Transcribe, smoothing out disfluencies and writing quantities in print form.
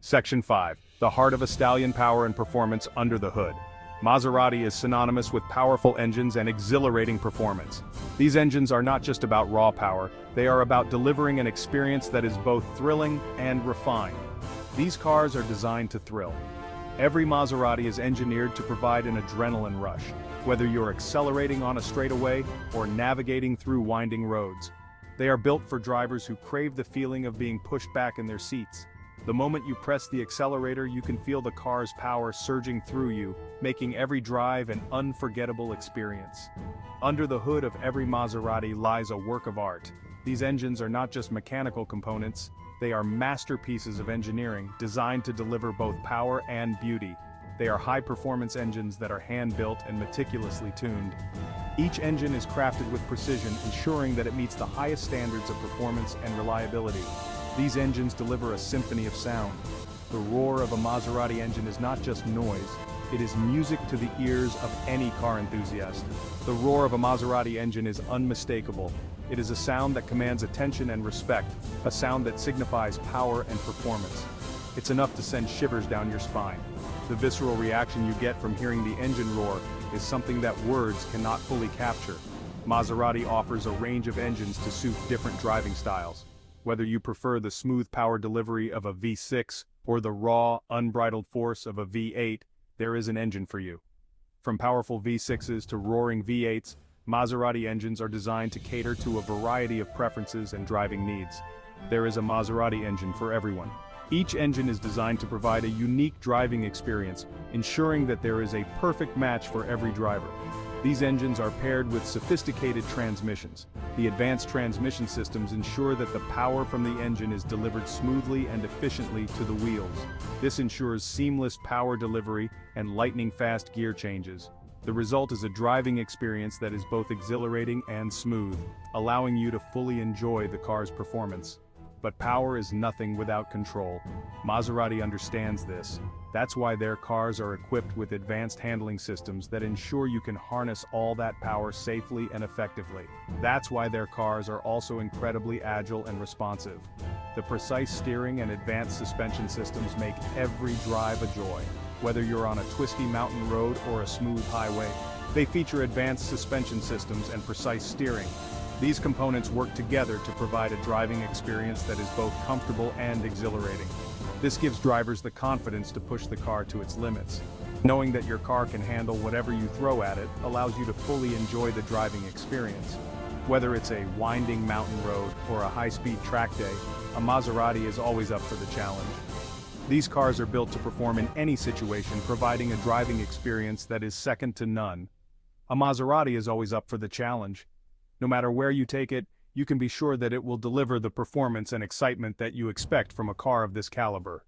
Section 5. The heart of a stallion: power and performance under the hood. Maserati is synonymous with powerful engines and exhilarating performance. These engines are not just about raw power, they are about delivering an experience that is both thrilling and refined. These cars are designed to thrill. Every Maserati is engineered to provide an adrenaline rush, whether you're accelerating on a straightaway or navigating through winding roads. They are built for drivers who crave the feeling of being pushed back in their seats. The moment you press the accelerator, you can feel the car's power surging through you, making every drive an unforgettable experience. Under the hood of every Maserati lies a work of art. These engines are not just mechanical components, they are masterpieces of engineering designed to deliver both power and beauty. They are high-performance engines that are hand-built and meticulously tuned. Each engine is crafted with precision, ensuring that it meets the highest standards of performance and reliability. These engines deliver a symphony of sound. The roar of a Maserati engine is not just noise, it is music to the ears of any car enthusiast. The roar of a Maserati engine is unmistakable. It is a sound that commands attention and respect, a sound that signifies power and performance. It's enough to send shivers down your spine. The visceral reaction you get from hearing the engine roar is something that words cannot fully capture. Maserati offers a range of engines to suit different driving styles. Whether you prefer the smooth power delivery of a V6 or the raw, unbridled force of a V8, there is an engine for you. From powerful V6s to roaring V8s, Maserati engines are designed to cater to a variety of preferences and driving needs. There is a Maserati engine for everyone. Each engine is designed to provide a unique driving experience, ensuring that there is a perfect match for every driver. These engines are paired with sophisticated transmissions. The advanced transmission systems ensure that the power from the engine is delivered smoothly and efficiently to the wheels. This ensures seamless power delivery and lightning-fast gear changes. The result is a driving experience that is both exhilarating and smooth, allowing you to fully enjoy the car's performance. But power is nothing without control. Maserati understands this. That's why their cars are equipped with advanced handling systems that ensure you can harness all that power safely and effectively. That's why their cars are also incredibly agile and responsive. The precise steering and advanced suspension systems make every drive a joy. Whether you're on a twisty mountain road or a smooth highway, they feature advanced suspension systems and precise steering. These components work together to provide a driving experience that is both comfortable and exhilarating. This gives drivers the confidence to push the car to its limits. Knowing that your car can handle whatever you throw at it allows you to fully enjoy the driving experience. Whether it's a winding mountain road or a high-speed track day, a Maserati is always up for the challenge. These cars are built to perform in any situation, providing a driving experience that is second to none. A Maserati is always up for the challenge. No matter where you take it, you can be sure that it will deliver the performance and excitement that you expect from a car of this caliber.